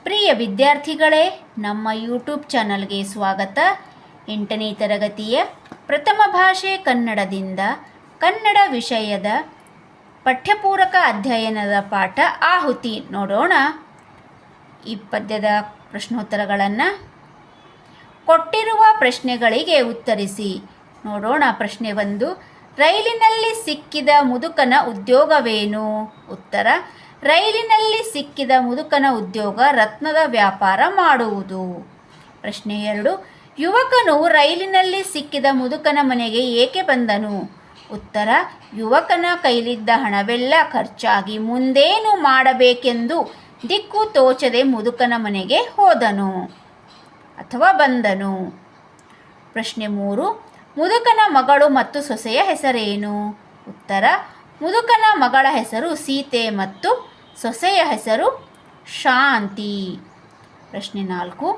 ಪ್ರಿಯ ವಿದ್ಯಾರ್ಥಿಗಳೇ, ನಮ್ಮ ಯೂಟ್ಯೂಬ್ ಚಾನಲ್ಗೆ ಸ್ವಾಗತ. 8ನೇ ತರಗತಿಯ ಪ್ರಥಮ ಭಾಷೆ ಕನ್ನಡದಿಂದ ಕನ್ನಡ ವಿಷಯದ ಪಠ್ಯಪೂರಕ ಅಧ್ಯಯನದ ಪಾಠ ಆಹುತಿ ನೋಡೋಣ. ಈ ಪದ್ಯದ ಪ್ರಶ್ನೋತ್ತರಗಳನ್ನು ಕೊಟ್ಟಿರುವ ಪ್ರಶ್ನೆಗಳಿಗೆ ಉತ್ತರಿಸಿ. ನೋಡೋಣ. ಪ್ರಶ್ನೆ 1. ರೈಲಿನಲ್ಲಿ ಸಿಕ್ಕಿದ ಮುದುಕನ ಉದ್ಯೋಗವೇನು? ಉತ್ತರ: ರೈಲಿನಲ್ಲಿ ಸಿಕ್ಕಿದ ಮುದುಕನ ಉದ್ಯೋಗ ರತ್ನದ ವ್ಯಾಪಾರ ಮಾಡುವುದು. ಪ್ರಶ್ನೆ 2. ಯುವಕನು ರೈಲಿನಲ್ಲಿ ಸಿಕ್ಕಿದ ಮುದುಕನ ಮನೆಗೆ ಏಕೆ ಬಂದನು? ಉತ್ತರ: ಯುವಕನ ಕೈಲಿದ್ದ ಹಣವೆಲ್ಲ ಖರ್ಚಾಗಿ ಮುಂದೇನು ಮಾಡಬೇಕೆಂದು ದಿಕ್ಕು ತೋಚದೆ ಮುದುಕನ ಮನೆಗೆ ಹೋದನು ಅಥವಾ ಬಂದನು. ಪ್ರಶ್ನೆ 3. ಮುದುಕನ ಮಗಳು ಮತ್ತು ಸೊಸೆಯ ಹೆಸರೇನು? ಉತ್ತರ: ಮುದುಕನ ಮಗಳ ಹೆಸರು ಸೀತೆ ಮತ್ತು ಸೊಸೆಯ ಹೆಸರು ಶಾಂತಿ. ಪ್ರಶ್ನೆ 4.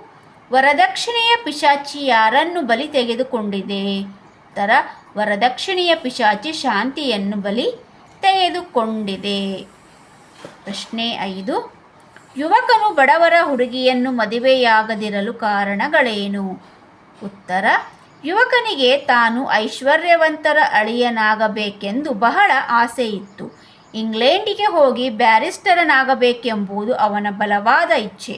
ವರದಕ್ಷಿಣೆಯ ಪಿಶಾಚಿ ಯಾರನ್ನು ಬಲಿ ತೆಗೆದುಕೊಂಡಿದೆ? ಉತ್ತರ: ವರದಕ್ಷಿಣೆಯ ಪಿಶಾಚಿ ಶಾಂತಿಯನ್ನು ಬಲಿ ತೆಗೆದುಕೊಂಡಿದೆ. ಪ್ರಶ್ನೆ 5. ಯುವಕನು ಬಡವರ ಹುಡುಗಿಯನ್ನು ಮದುವೆಯಾಗದಿರಲು ಕಾರಣಗಳೇನು? ಉತ್ತರ: ಯುವಕನಿಗೆ ತಾನು ಐಶ್ವರ್ಯವಂತರ ಅಳಿಯನಾಗಬೇಕೆಂದು ಬಹಳ ಆಸೆ ಇತ್ತು. ಇಂಗ್ಲೆಂಡಿಗೆ ಹೋಗಿ ಬ್ಯಾರಿಸ್ಟರನಾಗಬೇಕೆಂಬುದು ಅವನ ಬಲವಾದ ಇಚ್ಛೆ.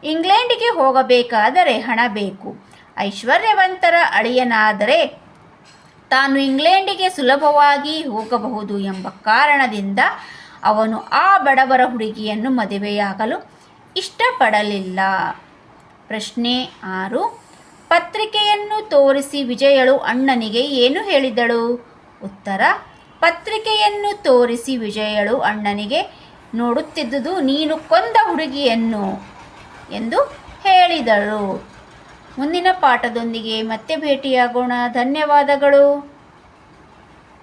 ಇಂಗ್ಲೆಂಡಿಗೆ ಹೋಗಬೇಕಾದರೆ ಹಣ ಬೇಕು. ಐಶ್ವರ್ಯವಂತರ ಅಳಿಯನಾದರೆ ತಾನು ಇಂಗ್ಲೆಂಡಿಗೆ ಸುಲಭವಾಗಿ ಹೋಗಬಹುದು ಎಂಬ ಕಾರಣದಿಂದ ಅವನು ಆ ಬಡವರ ಹುಡುಗಿಯನ್ನು ಮದುವೆಯಾಗಲು ಇಷ್ಟಪಡಲಿಲ್ಲ. ಪ್ರಶ್ನೆ 6. ಪತ್ರಿಕೆಯನ್ನು ತೋರಿಸಿ ವಿಜಯಳು ಅಣ್ಣನಿಗೆ ಏನು ಹೇಳಿದಳು? ಉತ್ತರ: ಪತ್ರಿಕೆಯನ್ನು ತೋರಿಸಿ ವಿಜಯಳು ಅಣ್ಣನಿಗೆ, ನೋಡುತ್ತಿದ್ದುದು ನೀನು ಕೊಂದ ಹುಡುಗಿಯನ್ನು ಎಂದು ಹೇಳಿದಳು. ಮುಂದಿನ ಪಾಠದೊಂದಿಗೆ ಮತ್ತೆ ಭೇಟಿಯಾಗೋಣ. ಧನ್ಯವಾದಗಳು.